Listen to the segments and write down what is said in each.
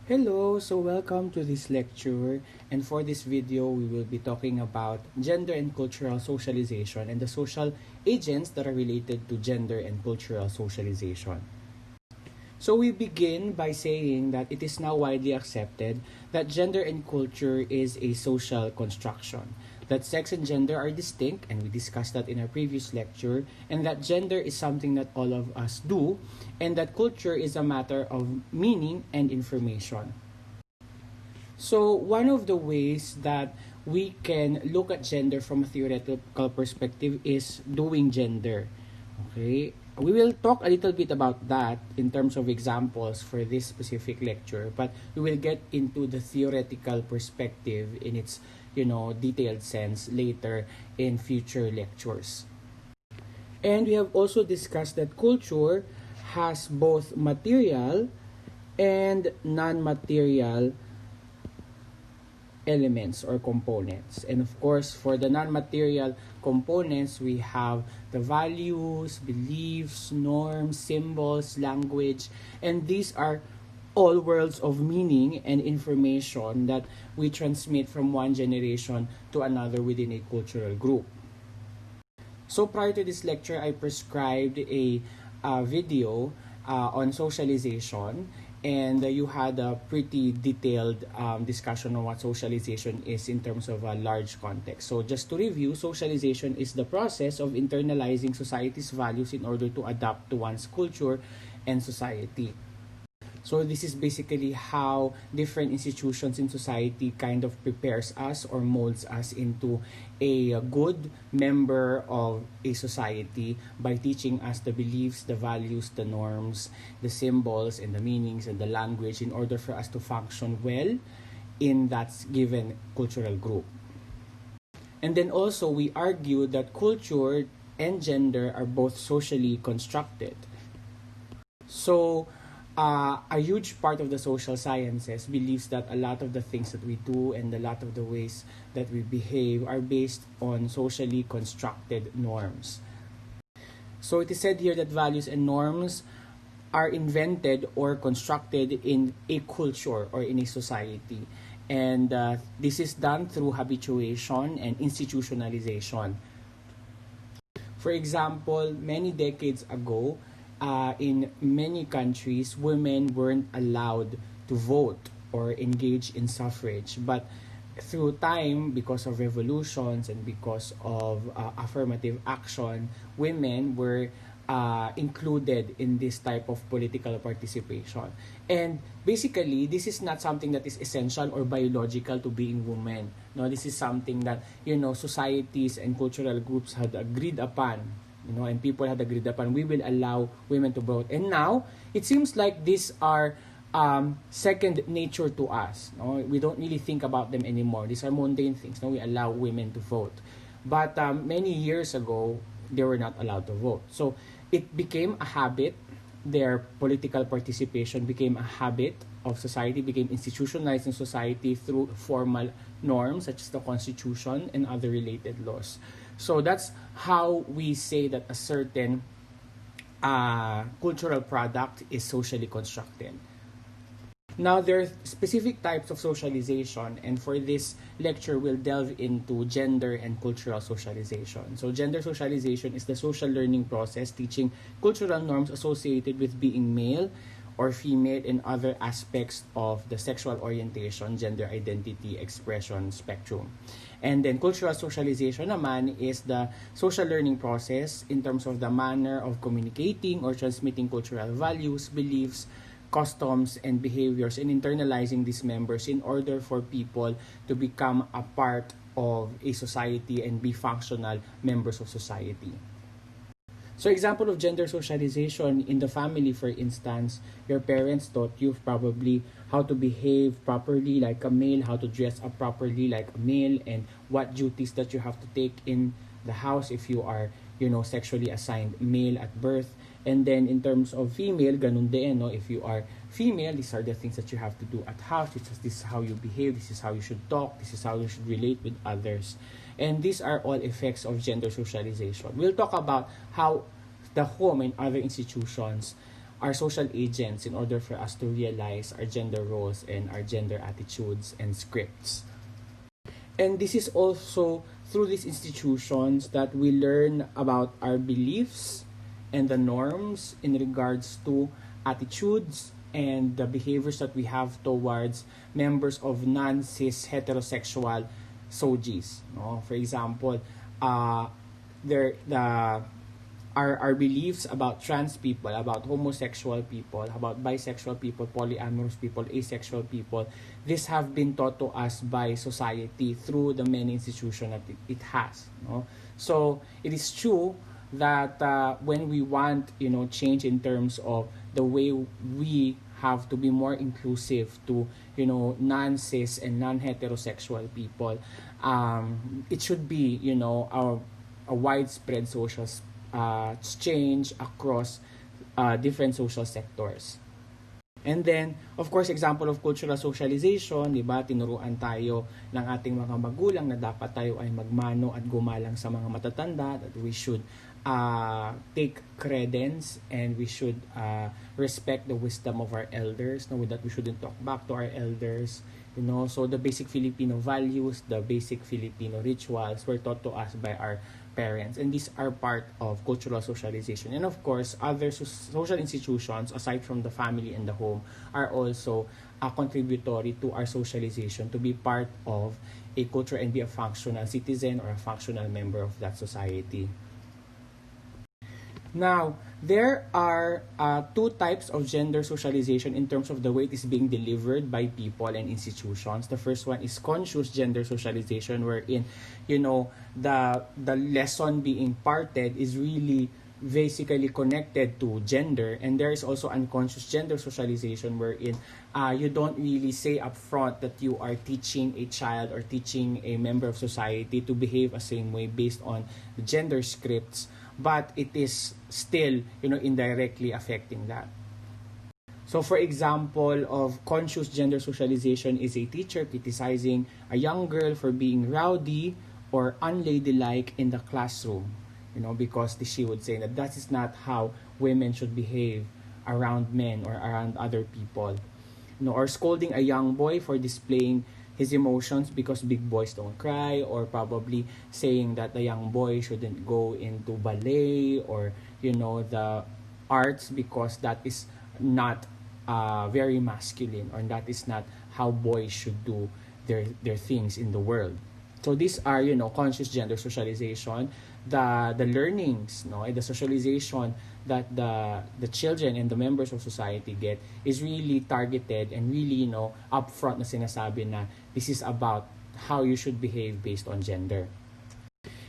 Hello, so welcome to this lecture, and for this video we will be talking about gender and cultural socialization and the social agents that are related to gender and cultural socialization. So we begin by saying that it is now widely accepted that gender and culture is a social construction, that sex and gender are distinct, and we discussed that in our previous lecture, and that gender is something that all of us do, and that culture is a matter of meaning and information. So one of the ways that we can look at gender from a theoretical perspective is doing gender. Okay, we will talk a little bit about that in terms of examples for this specific lecture, but we will get into the theoretical perspective in its detailed sense later in future lectures. And we have also discussed that culture has both material and non-material elements or components. And of course, for the non-material components, we have the values, beliefs, norms, symbols, language, and these are all worlds of meaning and information that we transmit from one generation to another within a cultural group. So prior to this lecture, I prescribed a video on socialization, and you had a pretty detailed discussion on what socialization is in terms of a large context. So just to review, socialization is the process of internalizing society's values in order to adapt to one's culture and society. So this is basically how different institutions in society kind of prepares us or molds us into a good member of a society by teaching us the beliefs, the values, the norms, the symbols, and the meanings and the language in order for us to function well in that given cultural group. And then also we argue that culture and gender are both socially constructed. So a huge part of the social sciences believes that a lot of the things that we do and a lot of the ways that we behave are based on socially constructed norms. So it is said here that values and norms are invented or constructed in a culture or in a society. And this is done through habituation and institutionalization. For example, many decades ago, in many countries, women weren't allowed to vote or engage in suffrage. But through time, because of revolutions and because of affirmative action, women were included in this type of political participation. And basically, this is not something that is essential or biological to being women. No, this is something that societies and cultural groups had agreed upon. And people had agreed upon, we will allow women to vote. And now, it seems like these are second nature to us. We don't really think about them anymore. These are mundane things. We allow women to vote. But many years ago, they were not allowed to vote. So it became a habit. Their political participation became a habit of society, became institutionalized in society through formal norms such as the Constitution and other related laws. So that's how we say that a certain cultural product is socially constructed. Now, there are specific types of socialization, and for this lecture, we'll delve into gender and cultural socialization. So, gender socialization is the social learning process teaching cultural norms associated with being male or female in other aspects of the sexual orientation, gender identity, expression spectrum. And then cultural socialization naman is the social learning process in terms of the manner of communicating or transmitting cultural values, beliefs, customs, and behaviors, and internalizing these members in order for people to become a part of a society and be functional members of society. So example of gender socialization in the family, for instance, your parents taught you probably how to behave properly like a male, how to dress up properly like a male, and what duties that you have to take in the house if you are, sexually assigned male at birth. And then in terms of female, ganun din, no? If you are female, these are the things that you have to do at house. This is how you behave, this is how you should talk, this is how you should relate with others. And these are all effects of gender socialization. We'll talk about how the home and other institutions are social agents in order for us to realize our gender roles and our gender attitudes and scripts. And this is also through these institutions that we learn about our beliefs and the norms in regards to attitudes and the behaviors that we have towards members of non-cis heterosexual SOGs. No? For example, the our beliefs about trans people, about homosexual people, about bisexual people, polyamorous people, asexual people, this have been taught to us by society through the many institutions that it has. No? So it is true that when we want, change in terms of the way we have to be more inclusive to, non-cis and non-heterosexual people, it should be, a widespread social change across different social sectors. And then, of course, example of cultural socialization, di ba, tinuruan tayo ng ating mga magulang na dapat tayo ay magmano at gumalang sa mga matatanda, that we should take credence and we should respect the wisdom of our elders, no, that we shouldn't talk back to our elders, so the basic Filipino values, the basic Filipino rituals were taught to us by our parents, and these are part of cultural socialization. And of course, other social institutions aside from the family and the home are also contributory to our socialization to be part of a culture and be a functional citizen or a functional member of that society. Now, there are two types of gender socialization in terms of the way it is being delivered by people and institutions. The first one is conscious gender socialization, wherein, the lesson being imparted is really basically connected to gender. And there is also unconscious gender socialization, wherein you don't really say upfront that you are teaching a child or teaching a member of society to behave a same way based on the gender scripts, but it is still, indirectly affecting that. So, for example, of conscious gender socialization is a teacher criticizing a young girl for being rowdy or unladylike in the classroom, because she would say that is not how women should behave around men or around other people, or scolding a young boy for displaying his emotions because big boys don't cry, or probably saying that the young boy shouldn't go into ballet or the arts because that is not very masculine, or that is not how boys should do their things in the world. So these are conscious gender socialization, the learnings, and the socialization that the children and the members of society get is really targeted and really upfront na sinasabi na this is about how you should behave based on gender.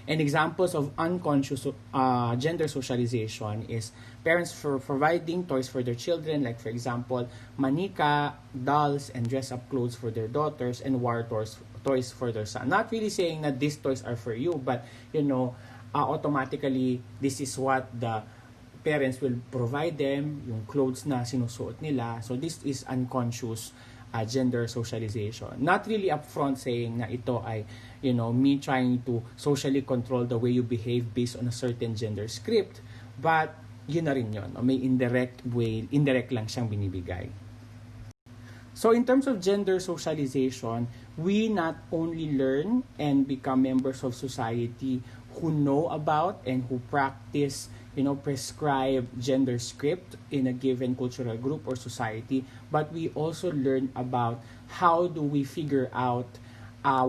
And examples of unconscious gender socialization is parents for providing toys for their children, like for example, manika, dolls, and dress-up clothes for their daughters, and war toys for their son. Not really saying that these toys are for you, but automatically this is what the parents will provide them, yung clothes na sinusuot nila. So this is unconscious gender socialization. Not really upfront saying na ito ay, me trying to socially control the way you behave based on a certain gender script, but yun na rin yun. May indirect lang siyang binibigay. So in terms of gender socialization, we not only learn and become members of society who know about and who practice, prescribe gender script in a given cultural group or society, but we also learn about how do we figure out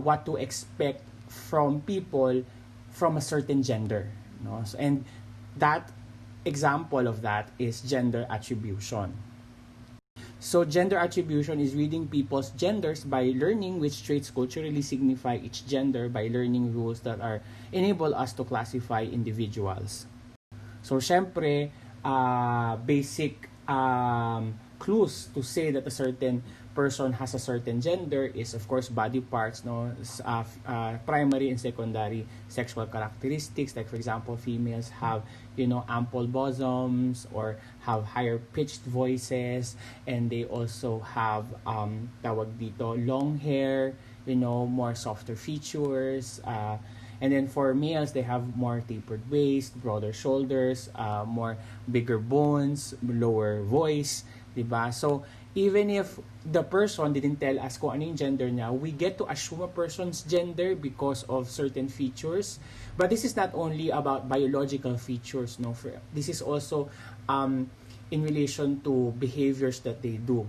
what to expect from people from a certain gender. So, and that example of that is gender attribution. So gender attribution is reading people's genders by learning which traits culturally signify each gender, by learning rules that enable us to classify individuals. So syempre, basic clues to say that a certain person has a certain gender is of course body parts, primary and secondary sexual characteristics, like for example females have ample bosoms or have higher pitched voices, and they also have long hair, more softer features, And then for males, they have more tapered waist, broader shoulders, more bigger bones, lower voice, diba? So, even if the person didn't tell us kung ano yung gender niya, we get to assume a person's gender because of certain features. But this is not only about biological features, no? This is also in relation to behaviors that they do.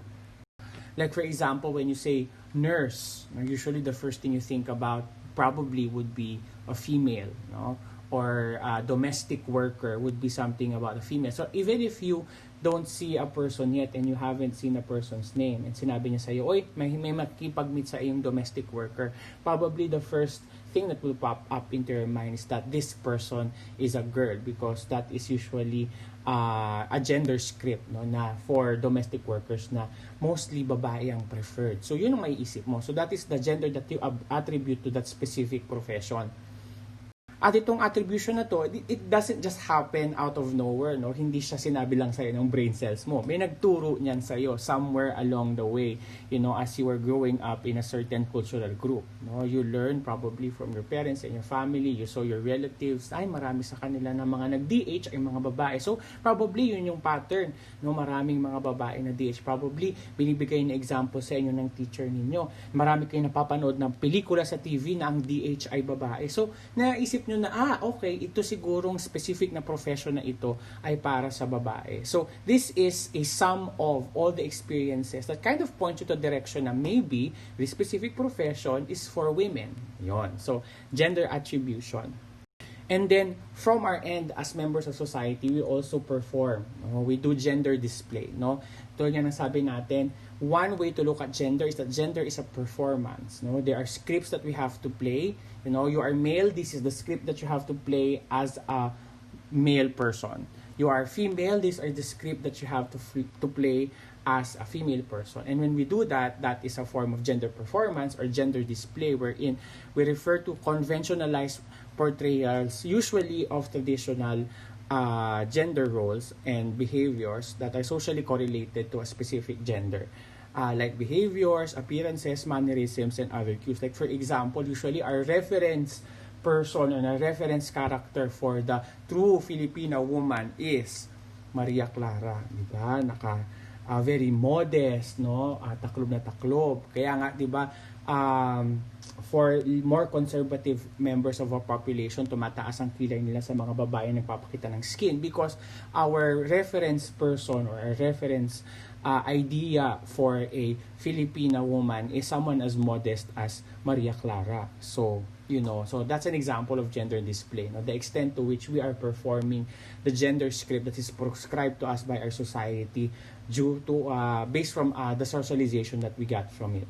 Like for example, when you say nurse, usually the first thing you think about probably would be a female, no? Or domestic worker would be something about a female. So even if you don't see a person yet and you haven't seen a person's name and sinabi niya sa'yo, oy, may makikipag-meet sa iyong domestic worker, probably the first thing that will pop up into your mind is that this person is a girl, because that is usually a gender script, no, na for domestic workers na mostly babae ang preferred. So yun ang maiisip mo. So that is the gender that you attribute to that specific profession. At itong attribution na to, it doesn't just happen out of nowhere, no? Hindi siya sinabi lang sa'yo ng brain cells mo. May nagturo niyan sa'yo somewhere along the way, you know, as you were growing up in a certain cultural group, no? You learn probably from your parents and your family, you saw your relatives, ay marami sa kanila na mga nag-DH ay mga babae. So, probably yun yung pattern, no? Maraming mga babae na DH. Probably, binibigay na example sa inyo ng teacher ninyo. Marami kayong napapanood ng pelikula sa TV na ang DH ay babae. So, naisip nyo na, okay, ito sigurong specific na profession na ito ay para sa babae. So, this is a sum of all the experiences that kind of point you to the direction na maybe this specific profession is for women. Yon. So, gender attribution. And then, from our end, as members of society, we also perform. No? We do gender display. No? Tulad nga ng sabi natin, one way to look at gender is that gender is a performance. No? There are scripts that we have to play. You know, you are male, this is the script that you have to play as a male person. You are female, these are the script that you have to play as a female person. And when we do that, that is a form of gender performance or gender display, wherein we refer to conventionalized portrayals, usually of traditional gender roles and behaviors that are socially correlated to a specific gender. Like behaviors, appearances, mannerisms, and other cues. Like for example, usually our reference person and a reference character for the true Filipina woman is Maria Clara, di ba? Very modest, no? Taklob na taklob. Kaya nga, di ba, for more conservative members of our population, tumataas ang kilay nila sa mga babae na nagpapakita ng skin, because our reference person or our reference idea for a Filipina woman is someone as modest as Maria Clara. So, you know, so that's an example of gender display. No? The extent to which we are performing the gender script that is prescribed to us by our society due to based from the socialization that we got from it.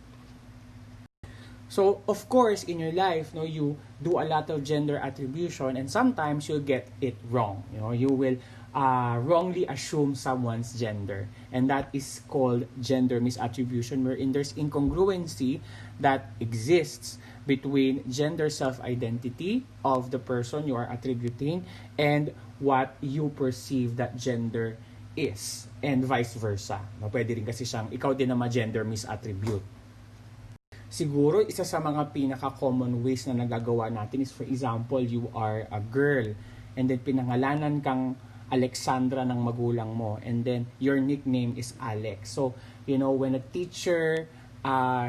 So, of course, in your life, no, you do a lot of gender attribution, and sometimes you'll get it wrong. You know, you will wrongly assume someone's gender, and that is called gender misattribution, wherein there's incongruency that exists between gender self-identity of the person you are attributing and what you perceive that gender is, and vice versa. No, pwede rin kasi siyang ikaw din na ma-gender misattribute. Siguro, isa sa mga pinaka-common ways na nagagawa natin is, for example, you are a girl and then pinangalanan kang Alexandra ng magulang mo, and then your nickname is Alex. So, you know, when a teacher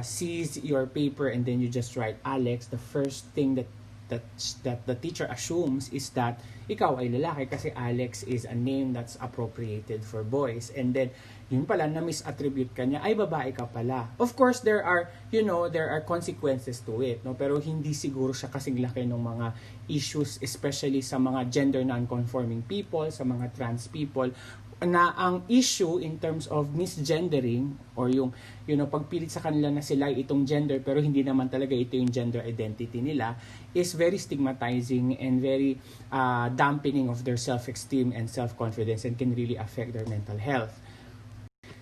sees your paper and then you just write Alex, the first thing that the teacher assumes is that ikaw ay lalaki kasi Alex is a name that's appropriated for boys. And then, yun pala, na misattribute ka niya, ay babae ka pala. Of course, there are consequences to it, no? Pero hindi siguro siya kasing laki ng mga issues, especially sa mga gender non-conforming people, sa mga trans people, na ang issue in terms of misgendering or yung pagpilit sa kanila na sila itong gender pero hindi naman talaga ito yung gender identity nila is very stigmatizing and very dampening of their self-esteem and self-confidence, and can really affect their mental health.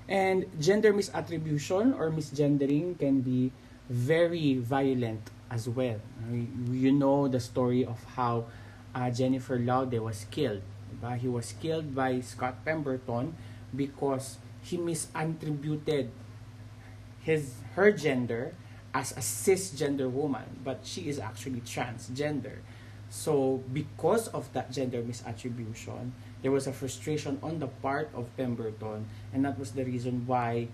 And gender misattribution or misgendering can be very violent as well. You know the story of how Jennifer Laude was killed. He was killed by Scott Pemberton because he misattributed her gender as a cisgender woman, but she is actually transgender. So because of that gender misattribution, there was a frustration on the part of Pemberton, and that was the reason why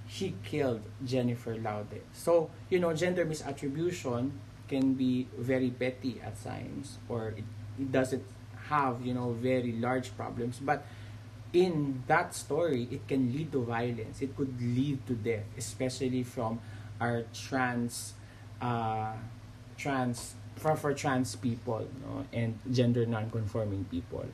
he killed Jennifer Laude. So, gender misattribution can be very petty at times, or it doesn't have, very large problems. But in that story, it can lead to violence. It could lead to death, especially from our for trans people, and gender non-conforming people.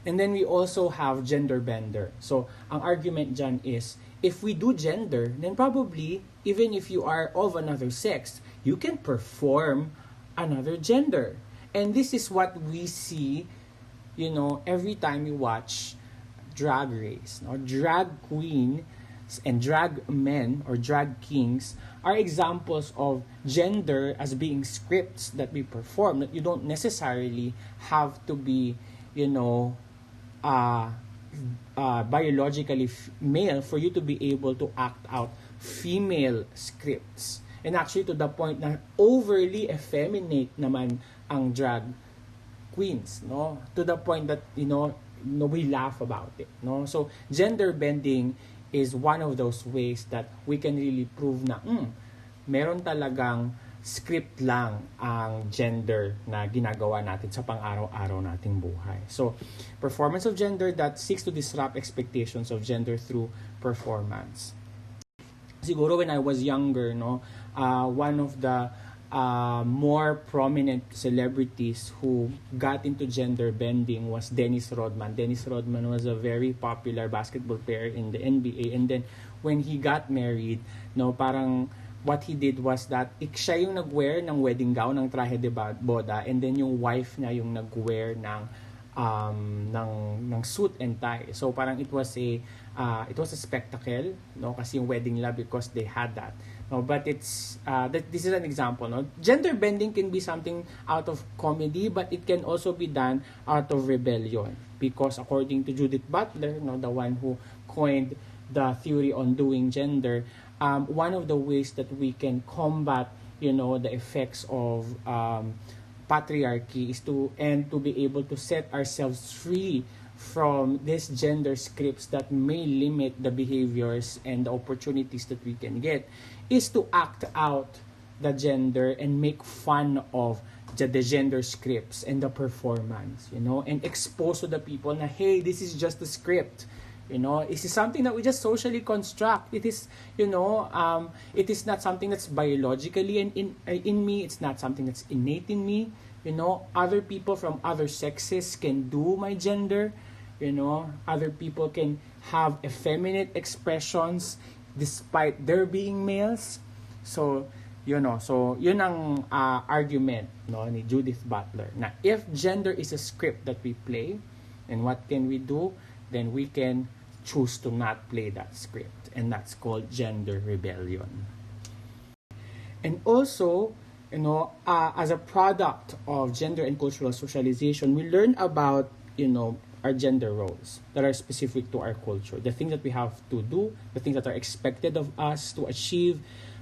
And then we also have gender bender. So, ang argument dyan is, if we do gender, then probably, even if you are of another sex, you can perform another gender. And this is what we see, every time we watch Drag Race. Drag queen and drag men or drag kings are examples of gender as being scripts that we perform, that you don't necessarily have to be, biologically male for you to be able to act out female scripts. And actually to the point na overly effeminate naman ang drag queens, to the point that we laugh about it, so gender bending is one of those ways that we can really prove na meron talagang script lang ang gender na ginagawa natin sa pang-araw-araw nating buhay. So, performance of gender that seeks to disrupt expectations of gender through performance. Siguro when I was younger, one of the more prominent celebrities who got into gender bending was Dennis Rodman. Dennis Rodman was a very popular basketball player in the NBA, and then when he got married, parang what he did was that siya yung nag-wear ng wedding gown, ng traje de boda, and then yung wife niya yung nag-wear ng suit and tie. So parang it was a spectacle, kasi yung wedding love, because they had that. But this is an example. Gender bending can be something out of comedy, but it can also be done out of rebellion. Because according to Judith Butler, the one who coined the theory on doing gender, one of the ways that we can combat, the effects of patriarchy is to be able to set ourselves free from these gender scripts that may limit the behaviors and the opportunities that we can get, is to act out the gender and make fun of the gender scripts and the performance, and expose to the people na, hey, this is just a script. This is something that we just socially construct. It is, it is not something that's biologically in me. It's not something that's innate in me. Other people from other sexes can do my gender. Other people can have effeminate expressions despite their being males. So, yun ang argument ni Judith Butler na if gender is a script that we play, then what can we do? Then we can choose to not play that script, and that's called gender rebellion. And also, as a product of gender and cultural socialization, we learn about, our gender roles that are specific to our culture, the things that we have to do, the things that are expected of us to achieve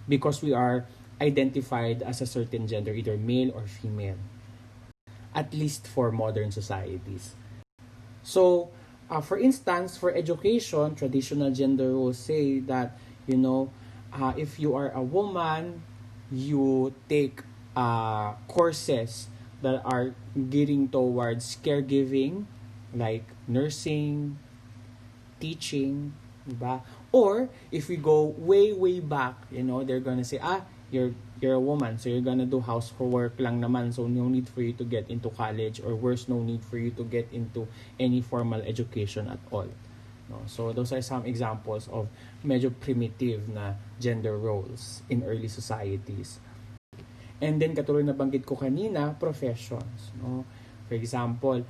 because we are identified as a certain gender, either male or female, at least for modern societies. So, for instance, for education, traditional gender roles say that, if you are a woman, you take courses that are gearing towards caregiving, like nursing, teaching, diba? Or if we go way back, they're gonna say, you're a woman, so you're gonna do housework lang naman, so no need for you to get into college, or worse, no need for you to get into any formal education at all. So those are some examples of medyo primitive na gender roles in early societies. And then katulad na banggit ko kanina, professions. For example,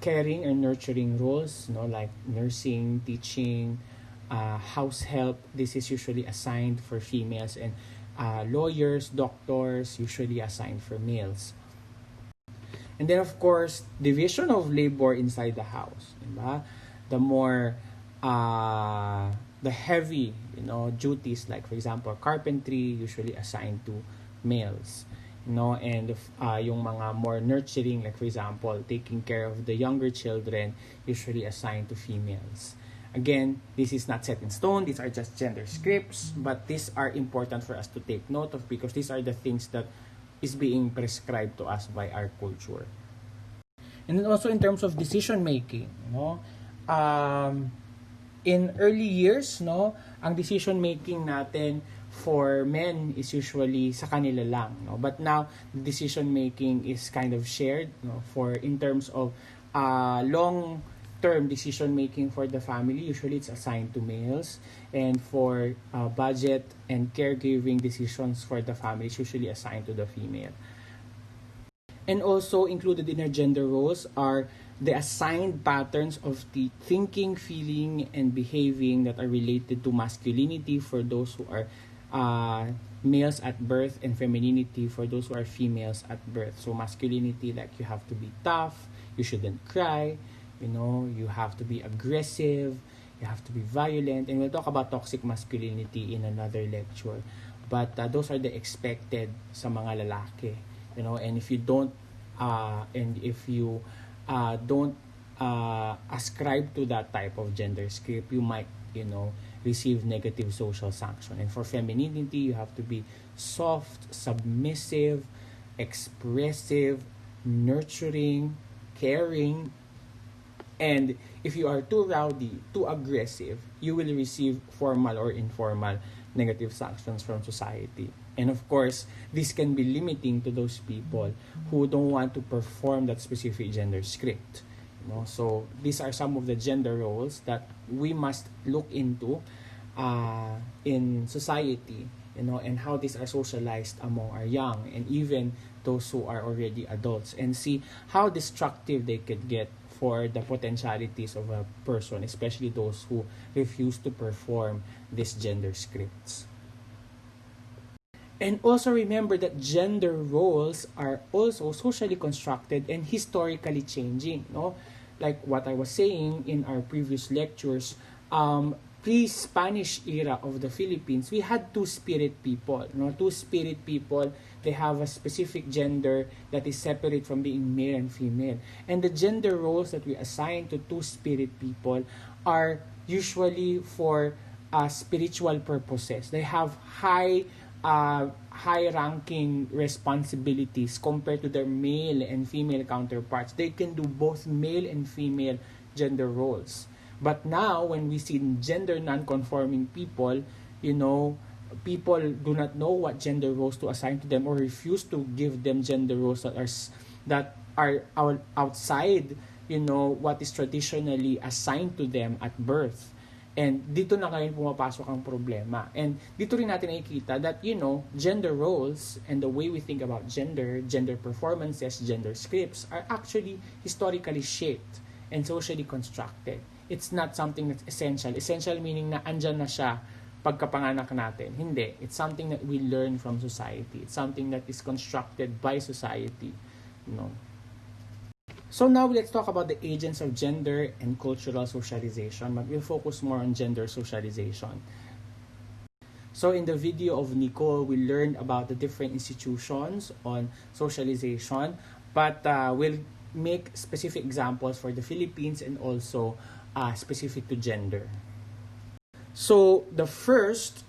caring and nurturing roles, like nursing, teaching, house help. This is usually assigned for females, and lawyers, doctors, usually assigned for males. And then of course, division of labor inside the house. Diba? The more the heavy, duties, like for example, carpentry, usually assigned to males. And yung mga more nurturing, like for example, taking care of the younger children, usually assigned to females. Again, this is not set in stone. These are just gender scripts, but these are important for us to take note of because these are the things that is being prescribed to us by our culture. And then also in terms of decision making, in early years, ang decision making natin for men is usually sa kanila lang, but now the decision making is kind of shared, for in terms of long term decision making for the family, usually it's assigned to males, and for budget and caregiving decisions for the family, it's usually assigned to the female. And also included in our gender roles are the assigned patterns of the thinking, feeling, and behaving that are related to masculinity for those who are males at birth, and femininity for those who are females at birth. So masculinity, like you have to be tough, you shouldn't cry, you have to be aggressive, you have to be violent, and we'll talk about toxic masculinity in another lecture. But those are the expected sa mga lalaki, and if you don't ascribe to that type of gender script, you might receive negative social sanction. And for femininity, you have to be soft, submissive, expressive, nurturing, caring. And if you are too rowdy, too aggressive, you will receive formal or informal negative sanctions from society. And of course, this can be limiting to those people who don't want to perform that specific gender script. So these are some of the gender roles that we must look into in society, and how these are socialized among our young and even those who are already adults, and see how destructive they could get for the potentialities of a person, especially those who refuse to perform these gender scripts. And also remember that gender roles are also socially constructed and historically changing. Like what I was saying in our previous lectures, pre-Spanish era of the Philippines, we had two-spirit people. Two-spirit people, they have a specific gender that is separate from being male and female. And the gender roles that we assign to two-spirit people are usually for spiritual purposes. They have high-ranking responsibilities compared to their male and female counterparts. They can do both male and female gender roles. But now, when we see gender non-conforming people, people do not know what gender roles to assign to them, or refuse to give them gender roles that are outside, what is traditionally assigned to them at birth. And dito na ngayon pumapasok ang problema. And dito rin natin nakikita that, gender roles and the way we think about gender performances, gender scripts are actually historically shaped and socially constructed. It's not something that's essential. Essential meaning na andyan na siya pagkapanganak natin. Hindi. It's something that we learn from society. It's something that is constructed by society. So now let's talk about the agents of gender and cultural socialization, but we'll focus more on gender socialization. So in the video of Nicole, we learned about the different institutions on socialization, but we'll make specific examples for the Philippines and also specific to gender. So the first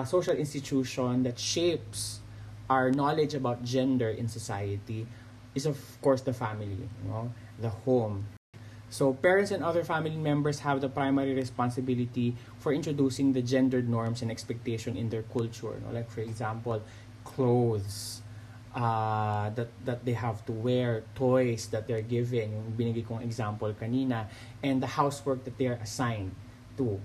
social institution that shapes our knowledge about gender in society is of course the family, the home. So parents and other family members have the primary responsibility for introducing the gendered norms and expectation in their culture. Like for example, clothes that they have to wear, toys that they're given, yung binigay kong example kanina, and the housework that they are assigned to.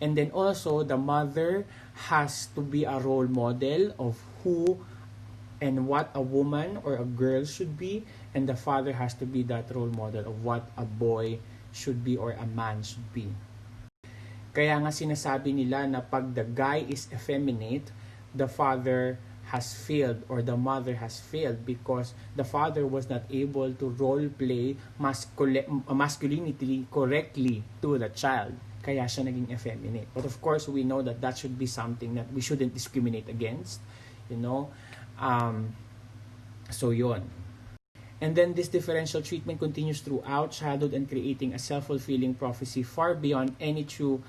And then also the mother has to be a role model of who and what a woman or a girl should be, and the father has to be that role model of what a boy should be or a man should be. Kaya nga sinasabi nila na pag the guy is effeminate, the father has failed or the mother has failed because the father was not able to role play masculinity correctly to the child. kaya siya naging effeminate. But of course, we know that that should be something that we shouldn't discriminate against, you know. So yun. And then this differential treatment continues throughout childhood and creating a self-fulfilling prophecy far beyond any true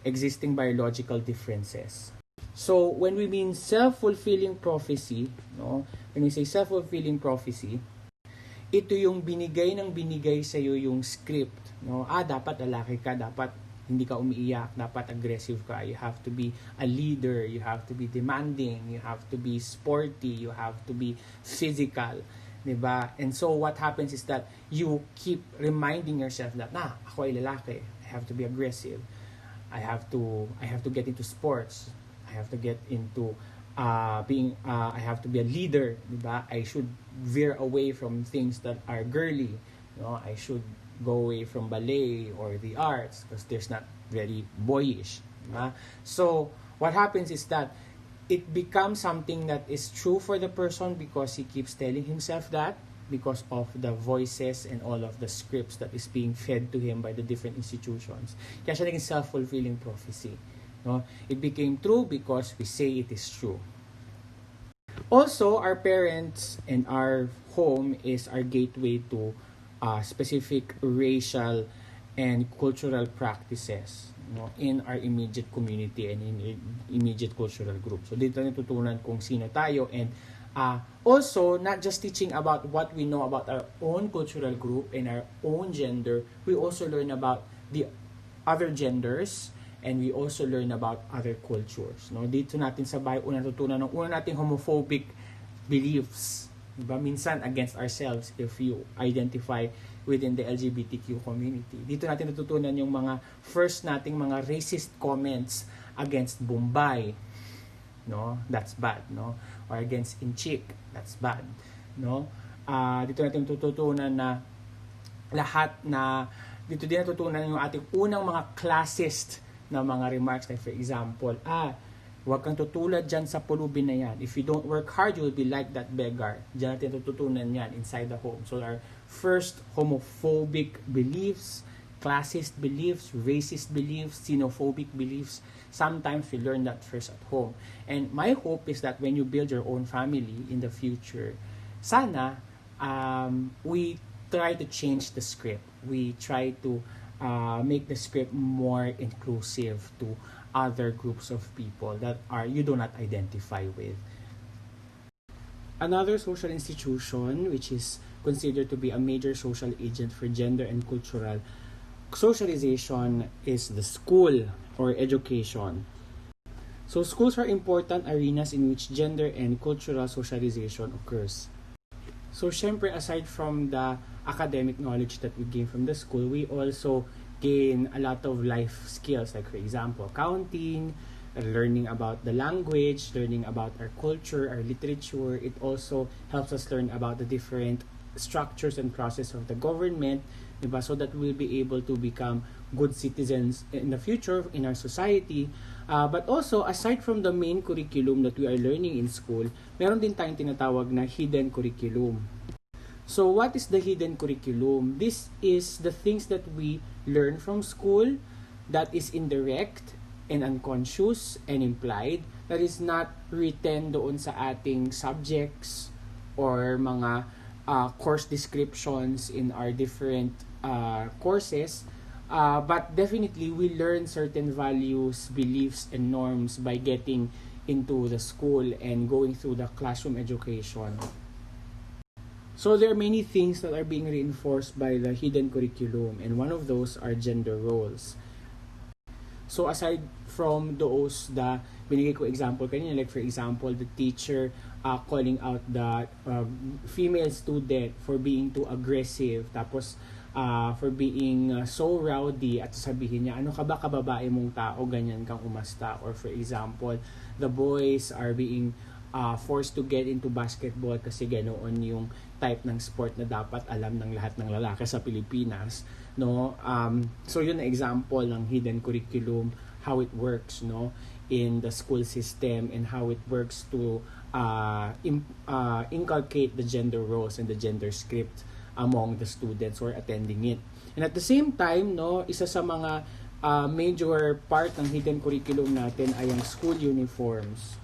existing biological differences. So when we mean self-fulfilling prophecy, no, when we say self-fulfilling prophecy, ito yung binigay sa iyo yung script, no? Dapat lalaki ka, dapat hindi ka umiiyak, dapat aggressive ka, you have to be a leader, you have to be demanding, you have to be sporty, you have to be physical, diba? And so what happens is that you keep reminding yourself that ako ay lalaki, I have to be aggressive, I have to get into sports, I have to get into I have to be a leader, diba? I should veer away from things that are girly, I should go away from ballet or the arts because there's not very boyish, diba? So what happens is that it becomes something that is true for the person because he keeps telling himself that, because of the voices and all of the scripts that is being fed to him by the different institutions. Kaya siya naging self-fulfilling prophecy. No? It became true because we say it is true. Also, our parents and our home is our gateway to specific racial and cultural practices, in our immediate community and in immediate cultural group. So dito natutunan kung sino tayo, and also not just teaching about what we know about our own cultural group and our own gender, we also learn about the other genders, and we also learn about other cultures. No? Dito natin sa bahay, natutunan ng nating homophobic beliefs. Diba? Minsan against ourselves if you identify within the LGBTQ community. Dito natin natutunan yung mga first nating mga racist comments against Bombay. No? That's bad. No? Or against Inchik. That's bad. No? Dito natin natutunan na dito din natutunan yung ating unang mga classist na mga remarks, like for example, huwag kang tutulad dyan sa pulubin na yan. If you don't work hard, you will be like that beggar. Diyan natin tututunan yan inside the home. So our first homophobic beliefs, classist beliefs, racist beliefs, xenophobic beliefs, sometimes we learn that first at home. And my hope is that when you build your own family in the future, sana we try to change the script. We try to make the script more inclusive to other groups of people that you do not identify with. Another social institution which is considered to be a major social agent for gender and cultural socialization is the school or education. So schools are important arenas in which gender and cultural socialization occurs. So syempre, aside from the academic knowledge that we gain from the school, we also gain a lot of life skills, like for example, counting, learning about the language, learning about our culture, our literature. It also helps us learn about the different structures and process of the government, diba? So that we'll be able to become good citizens in the future in our society. But also, aside from the main curriculum that we are learning in school, meron din tayong tinatawag na hidden curriculum. So what is the hidden curriculum? This is the things that we learn from school that is indirect and unconscious and implied, that is not written doon sa ating subjects or mga course descriptions in our different courses, but definitely we learn certain values, beliefs, and norms by getting into the school and going through the classroom education. So there are many things that are being reinforced by the hidden curriculum, and one of those are gender roles. So aside from those, the binigay ko example kanina, like for example, the teacher calling out the female student for being too aggressive, tapos for being so rowdy, at sabihin niya, ano ka ba, kababae mong tao, ganyan kang umasta. Or for example, the boys are being forced to get into basketball kasi ganoon yung type ng sport na dapat alam ng lahat ng lalaki sa Pilipinas, no? So yun na example ng hidden curriculum, how it works, no, in the school system, and how it works to inculcate the gender roles and the gender script among the students who are attending it. And at the same time, no, isa sa mga major part ng hidden curriculum natin ay ang school uniforms.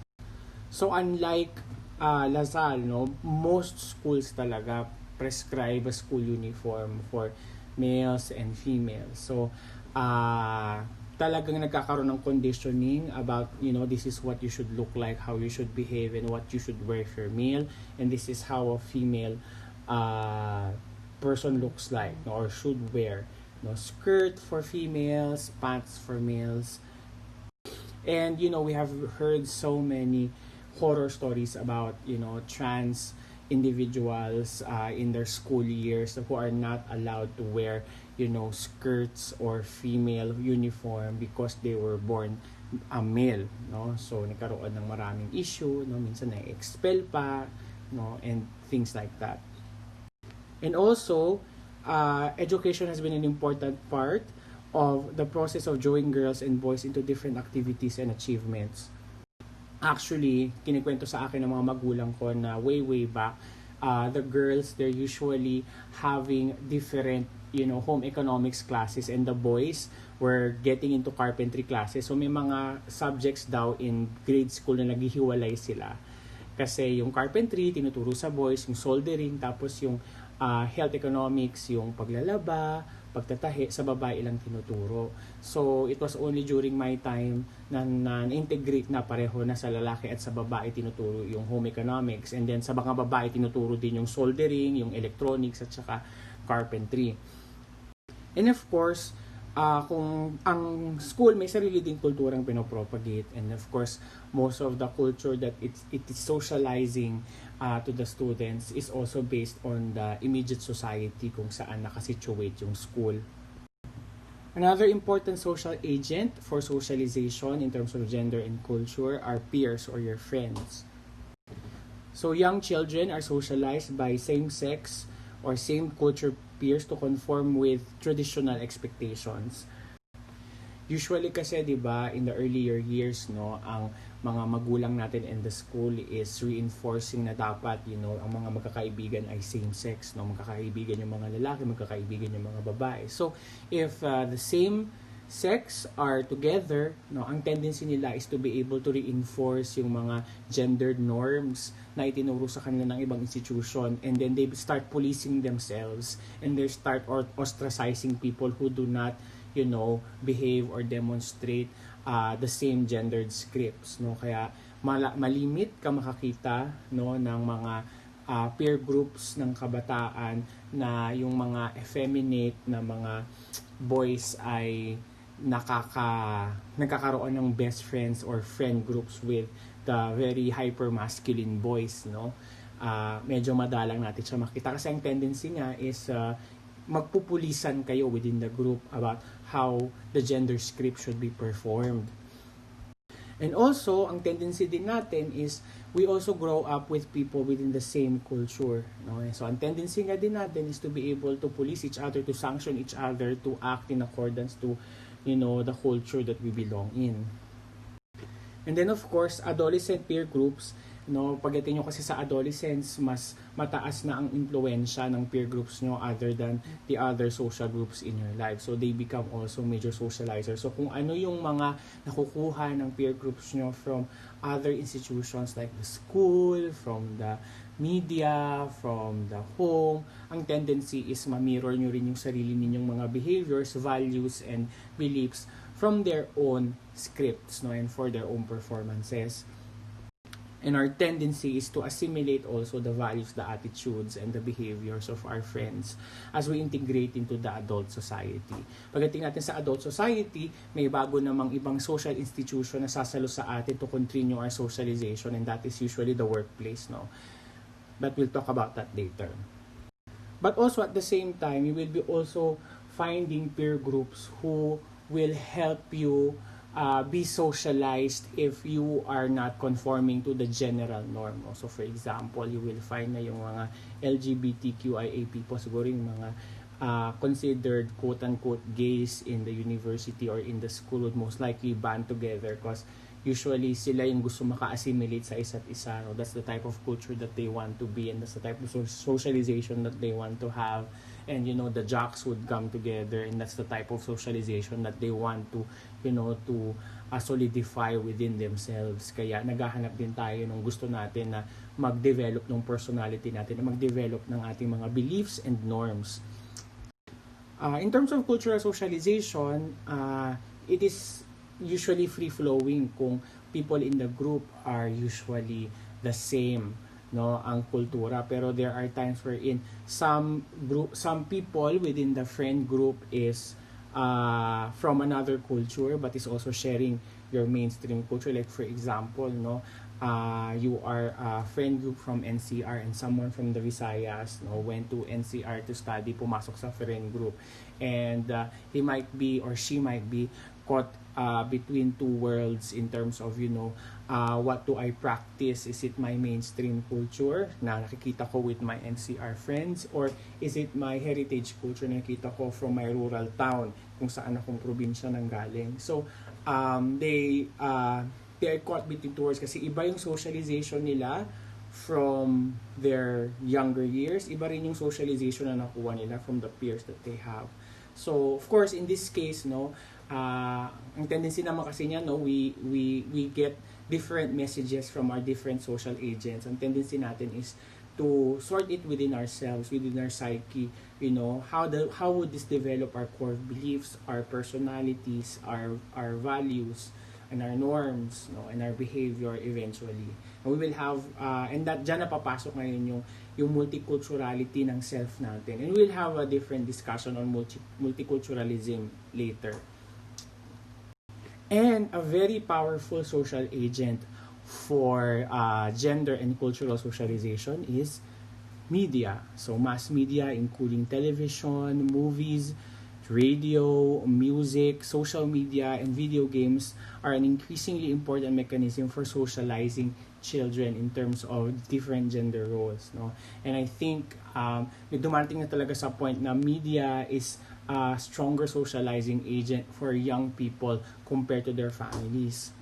So unlike Lasal, no, most schools talaga prescribe a school uniform for males and females. So talagang nagkakaroon ng conditioning about, this is what you should look like, how you should behave, and what you should wear if you're male, and this is how a female person looks like, no, or should wear. No, skirt for females, pants for males. And we have heard so many horror stories about trans individuals in their school years who are not allowed to wear skirts or female uniform because they were born a male, no. So nagkaroon ng maraming issue, no, minsan na-expel pa, no, and things like that. And also education has been an important part of the process of drawing girls and boys into different activities and achievements. Actually, kinikwento sa akin ng mga magulang ko na way back, the girls, they're usually having different, home economics classes, and the boys were getting into carpentry classes. So may mga subjects daw in grade school na naghihiwalay sila. Kasi yung carpentry, tinuturo sa boys, yung soldering, tapos yung health economics, yung paglalaba, pagtatahi, sa babae lang tinuturo. So, it was only during my time na na-integrate na pareho na sa lalaki at sa babae tinuturo yung home economics. And then sa mga babae tinuturo din yung soldering, yung electronics, at saka carpentry. And of course, kung ang school may sarili ding kulturang pinopropagate, and of course most of the culture that it is socializing to the students is also based on the immediate society kung saan nakasituate yung school. Another important social agent for socialization in terms of gender and culture are peers or your friends. So young children are socialized by same-sex or same culture peers to conform with traditional expectations. Usually kasi, 'di ba, in the earlier years, no, ang mga magulang natin in the school is reinforcing na dapat, ang mga magkakaibigan ay same sex, no, magkakaibigan yung mga lalaki, magkakaibigan yung mga babae. So, if the same sex are together, no, ang tendency nila is to be able to reinforce yung mga gendered norms na itinuro sa kanila ng ibang institution, and then they start policing themselves, and they start ostracizing people who do not behave or demonstrate the same gendered scripts, no. Kaya malimit ka makakita, no, ng mga peer groups ng kabataan na yung mga effeminate na mga boys ay nagkakaroon ng best friends or friend groups with the very hyper masculine boys, no. Medyo madalang natin siya makita kasi ang tendency niya is magpupulisan kayo within the group about how the gender script should be performed. And also, ang tendency din natin is we also grow up with people within the same culture, no? So, ang tendency nga din natin is to be able to police each other, to sanction each other, to act in accordance to, the culture that we belong in. And then, of course, adolescent peer groups, no, pagdating nyo kasi sa adolescence, mas mataas na ang impluensya ng peer groups nyo other than the other social groups in your life. So, they become also major socializers. So, kung ano yung mga nakukuha ng peer groups nyo from other institutions like the school, from the media, from the home, ang tendency is ma-mirror nyo rin yung sarili ninyong mga behaviors, values, and beliefs from their own scripts, no, and for their own performances. And our tendency is to assimilate also the values, the attitudes, and the behaviors of our friends as we integrate into the adult society. Pagdating natin sa adult society, may bago namang ibang social institution na sasalo sa atin to continue our socialization, and that is usually the workplace, no? But we'll talk about that later. But also at the same time, you will be also finding peer groups who will help you be socialized if you are not conforming to the general norm. So for example, you will find na yung mga LGBTQIA people, siguro yung mga considered quote-unquote gays in the university or in the school would most likely band together because usually sila yung gusto maka-assimilate sa isa't isa. No? That's the type of culture that they want to be, and that's the type of socialization that they want to have. and the jocks would come together, and that's the type of socialization that they want to to solidify within themselves. Kaya naghahanap din tayo ng gusto natin na mag-develop ng personality natin, na mag-develop ng ating mga beliefs and norms. In terms of cultural socialization, it is usually free-flowing kung people in the group are usually the same, ang kultura. Pero there are times wherein some people within the friend group is from another culture but is also sharing your mainstream culture. Like for example, you are a friend group from NCR and someone from the Visayas went to NCR to study, pumasok sa friend group, and he might be or she might be caught between two worlds in terms of what do I practice? Is it my mainstream culture na nakikita ko with my NCR friends, or is it my heritage culture na nakikita ko from my rural town kung saan akong probinsya nanggaling? So they are caught between two worlds kasi iba yung socialization nila from their younger years, iba rin yung socialization na nakuha nila from the peers that they have. So of course in this case ang tendency naman kasi niya we get different messages from our different social agents. Ang tendency natin is to sort it within ourselves, within our psyche, how would this develop our core beliefs, our personalities, our values, and our norms, and our behavior eventually. And we will have and that diyan na papasok ngayon yung multiculturality ng self natin. And we'll have a different discussion on multiculturalism later. And a very powerful social agent for gender and cultural socialization is media. So mass media, including television, movies, radio, music, social media, and video games are an increasingly important mechanism for socializing children in terms of different gender roles. And I think dumating na talaga sa point na media is a stronger socializing agent for young people compared to their families.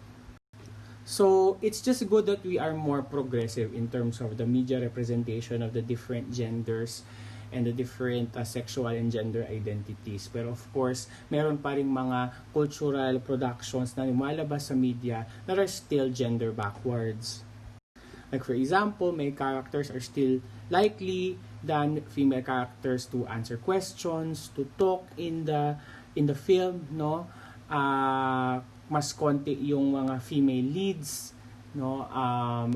So it's just good that we are more progressive in terms of the media representation of the different genders and the different sexual and gender identities. Pero of course, meron pa ring mga cultural productions na lumalabas sa media that are still gender backwards. Like for example, male characters are still likely than female characters to answer questions, to talk in the film, mas konti yung mga female leads,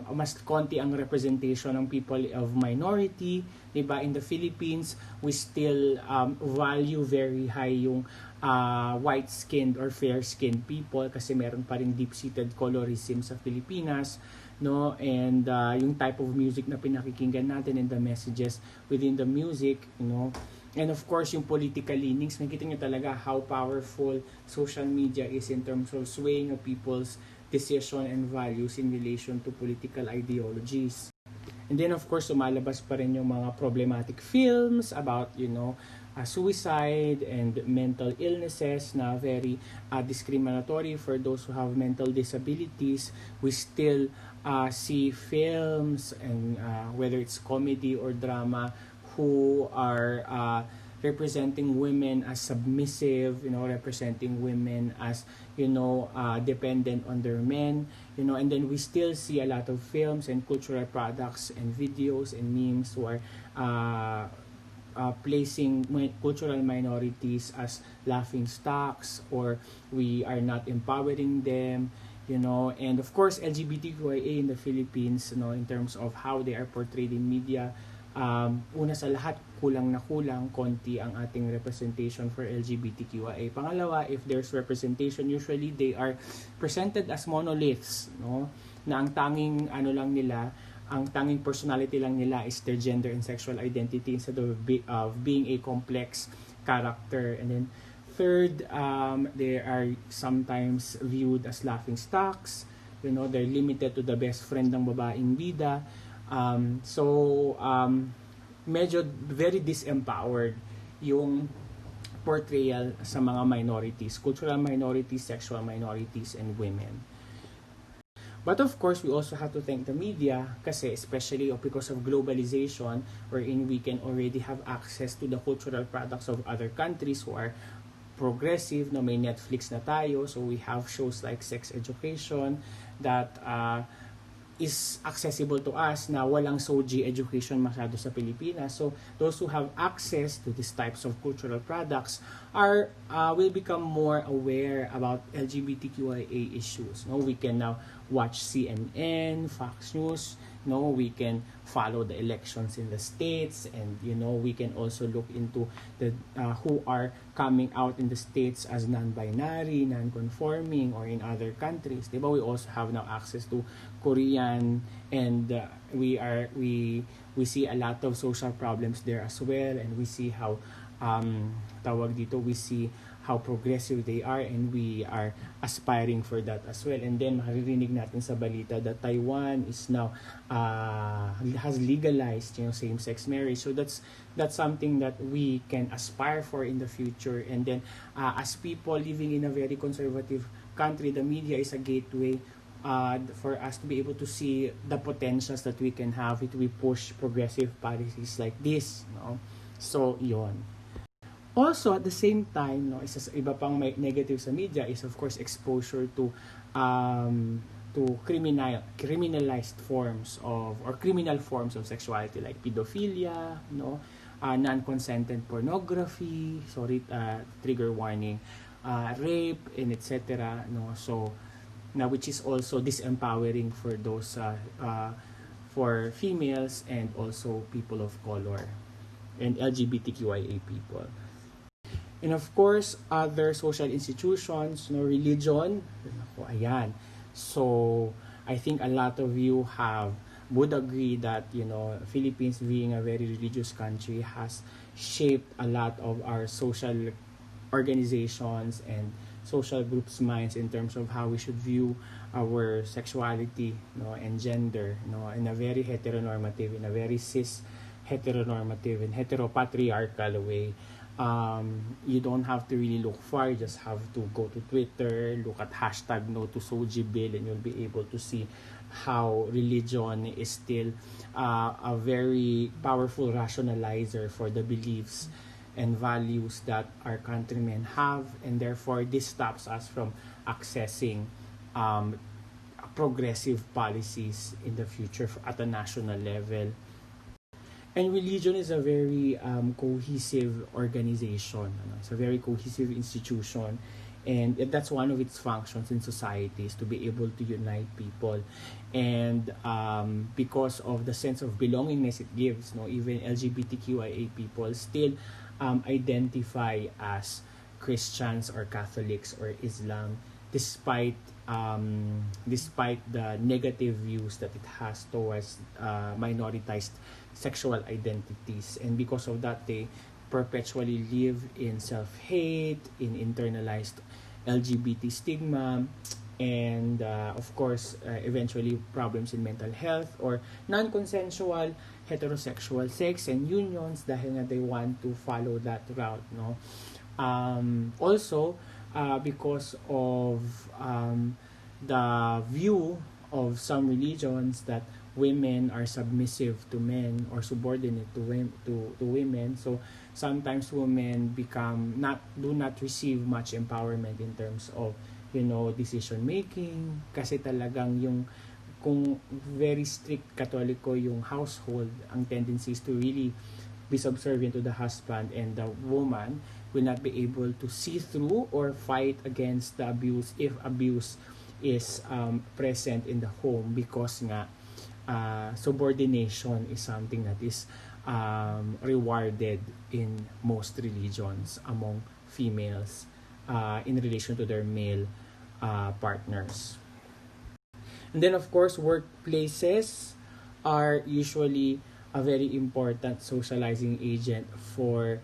mas konti ang representation ng people of minority, diba? In the Philippines, we still value very high yung white-skinned or fair-skinned people kasi meron pa ring deep-seated colorism sa Pilipinas, and yung type of music na pinakikinggan natin and the messages within the music, and of course yung political leanings. Nakikita nyo talaga how powerful social media is in terms of swaying of people's decision and values in relation to political ideologies. And then of course sumalabas pa rin yung mga problematic films about suicide and mental illnesses na very discriminatory for those who have mental disabilities. We still see films and whether it's comedy or drama who are representing women as submissive, representing women as dependent on their men, and then we still see a lot of films and cultural products and videos and memes who are placing cultural minorities as laughing stocks, or we are not empowering them, and of course LGBTQIA in the Philippines, in terms of how they are portrayed in media. Una sa lahat, kulang konti ang ating representation for LGBTQIA. Pangalawa, if there's representation, usually they are presented as monoliths, na ang tanging ang tanging personality lang nila is their gender and sexual identity instead of being a complex character. And then third, they are sometimes viewed as laughing stocks. They're limited to the best friend ng babaeng bida. Medyo very disempowered yung portrayal sa mga minorities, cultural minorities, sexual minorities, and women. But of course, we also have to thank the media kasi especially because of globalization wherein we can already have access to the cultural products of other countries who are progressive. No, may Netflix na tayo, so we have shows like Sex Education that is accessible to us na walang SOGI education masyado sa Pilipinas. So those who have access to these types of cultural products are will become more aware about LGBTQIA issues. No, we can now watch CNN, Fox News. No, we can follow the elections in the states, and we can also look into the who are coming out in the states as non-binary, non-conforming, or in other countries. Diba? We also have now access to Korean, and we see a lot of social problems there as well, and we see how we see how progressive they are, and we are aspiring for that as well. And then maririnig natin sa balita that Taiwan is now has legalized same-sex marriage. So that's something that we can aspire for in the future. And then as people living in a very conservative country, the media is a gateway for us to be able to see the potentials that we can have if we push progressive policies like this. So yon. Also, at the same time, iba pang may negative sa media is of course exposure to criminalized forms of, or criminal forms of sexuality like pedophilia, non-consented pornography, trigger warning, rape, and etc. So now, which is also disempowering for those for females and also people of color and LGBTQIA people. And of course, other social institutions, religion. Ayan. So, I think a lot of you would agree that, Philippines being a very religious country has shaped a lot of our social organizations and social groups' minds in terms of how we should view our sexuality, and gender, in a very heteronormative, in a very cis-heteronormative and heteropatriarchal way. You don't have to really look far, you just have to go to Twitter, look at hashtag no to SOGI bill, and you'll be able to see how religion is still a very powerful rationalizer for the beliefs and values that our countrymen have, and therefore this stops us from accessing progressive policies in the future at a national level. And religion is a very cohesive organization. It's a very cohesive institution. And that's one of its functions in society, is to be able to unite people. And because of the sense of belongingness it gives, even LGBTQIA people still identify as Christians or Catholics or Islam, despite the negative views that it has towards minoritized sexual identities. And because of that, they perpetually live in self-hate, in internalized LGBT stigma, and of course, eventually problems in mental health or non-consensual heterosexual sex and unions dahil nga they want to follow that route. Also, because of the view of some religions that women are submissive to men or subordinate to women, so sometimes women do not receive much empowerment in terms of decision making, kasi talagang kung very strict Katoliko yung household, ang tendency is to really be subservient to the husband, and the woman will not be able to see through or fight against the abuse if abuse is present in the home, because nga subordination is something that is rewarded in most religions among females in relation to their male partners. And then of course, workplaces are usually a very important socializing agent for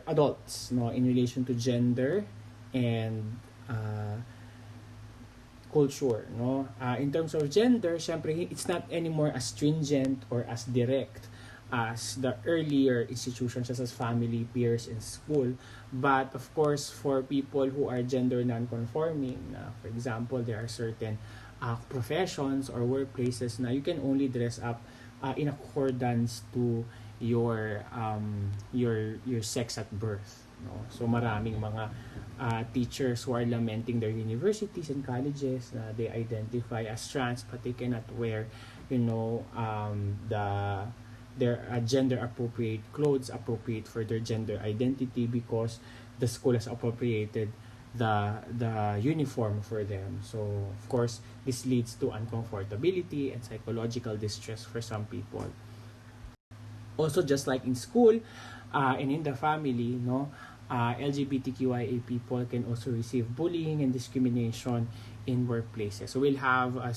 adults, in relation to gender and culture. In terms of gender, syempre, it's not anymore as stringent or as direct as the earlier institutions such as family, peers, and school. But of course, for people who are gender non-conforming, for example, there are certain professions or workplaces na you can only dress up in accordance to your sex at birth. No? So maraming mga teachers who are lamenting their universities and colleges na they identify as trans but they cannot wear, their gender appropriate clothes appropriate for their gender identity because the school has appropriated the uniform for them. So of course this leads to uncomfortability and psychological distress for some people. Also, just like in school and in the family, LGBTQIA people can also receive bullying and discrimination in workplaces. So we'll have a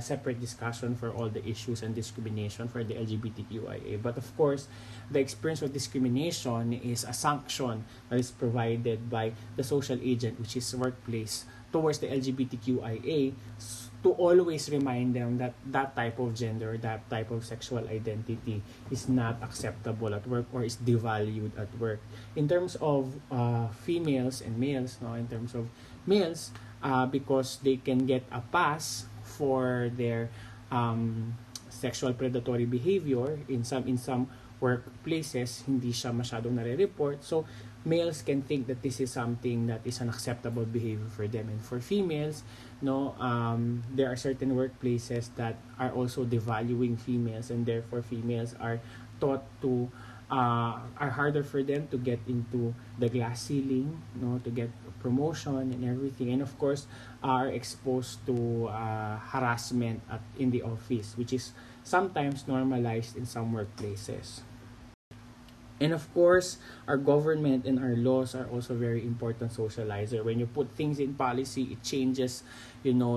separate discussion for all the issues and discrimination for the LGBTQIA. But of course, the experience of discrimination is a sanction that is provided by the social agent, which is workplace, towards the LGBTQIA, to always remind them that that type of gender, that type of sexual identity is not acceptable at work or is devalued at work. In terms of females and males, in terms of males, because they can get a pass for their sexual predatory behavior in some workplaces, hindi siya masyadong nare-report. So males can think that this is something that is an acceptable behavior for them. And for females, there are certain workplaces that are also devaluing females, and therefore females are taught to are harder for them to get into the glass ceiling, to get promotion and everything, and of course are exposed to harassment in the office, which is sometimes normalized in some workplaces. And of course, our government and our laws are also very important socializer. When you put things in policy, it changes,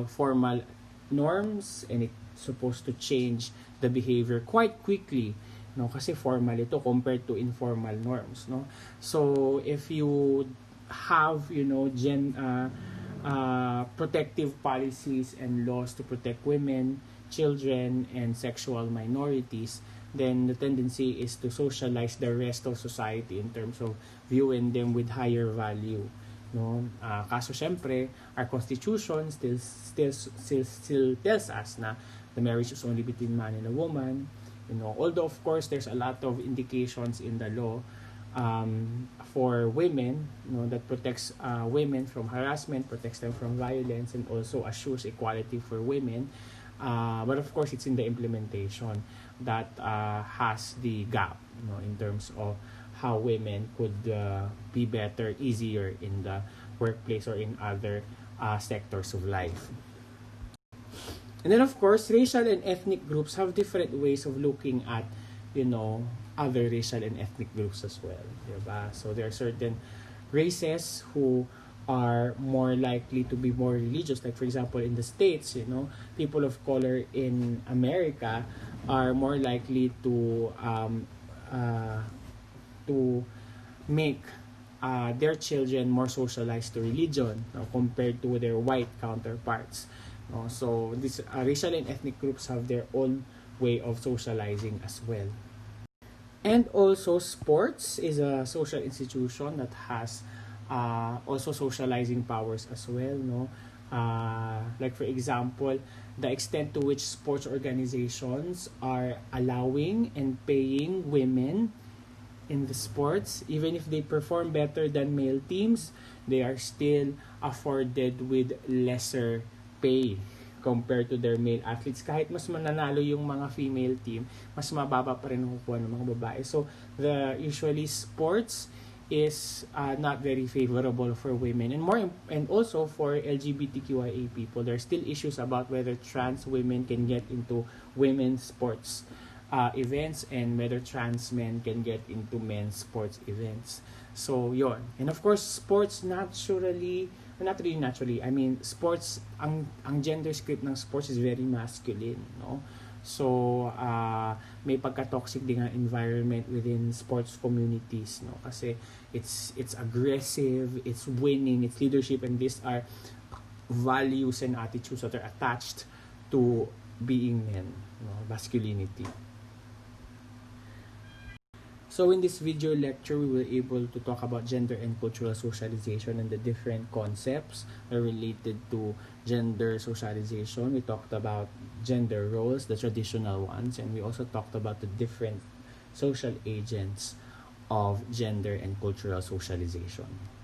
formal norms, and it's supposed to change the behavior quite quickly. Kasi formal ito compared to informal norms. So if you have, protective policies and laws to protect women, children, and sexual minorities, then the tendency is to socialize the rest of society in terms of viewing them with higher value. Kaso syempre, our constitution still tells us na the marriage is only between man and a woman. Although of course there's a lot of indications in the law for women, that protects women from harassment, protects them from violence, and also assures equality for women. But of course, it's in the implementation that has the gap, in terms of how women could be better, easier in the workplace or in other sectors of life. And then, of course, racial and ethnic groups have different ways of looking at, other racial and ethnic groups as well. Diba? So there are certain races who are more likely to be more religious. Like for example, in the States, people of color in America are more likely to make their children more socialized to religion, compared to their white counterparts. So these racial and ethnic groups have their own way of socializing as well. And also, sports is a social institution that has also socializing powers as well. Like for example, the extent to which sports organizations are allowing and paying women in the sports, even if they perform better than male teams, they are still afforded with lesser pay compared to their male athletes. Kahit mas mananalo yung mga female team, mas mababa pa rin ang kukuha ng mga babae. So usually sports is not very favorable for women, and also for LGBTQIA people. There are still issues about whether trans women can get into women's sports events and whether trans men can get into men's sports events. So yon. And of course, sports not really naturally. I mean, sports, ang gender script ng sports is very masculine, So, may pagka-toxic din ang environment within sports communities, Kasi it's aggressive, it's winning, it's leadership, and these are values and attitudes that are attached to being men, masculinity. So in this video lecture, we were able to talk about gender and cultural socialization and the different concepts that are related to gender socialization. We talked about gender roles, the traditional ones, and we also talked about the different social agents of gender and cultural socialization.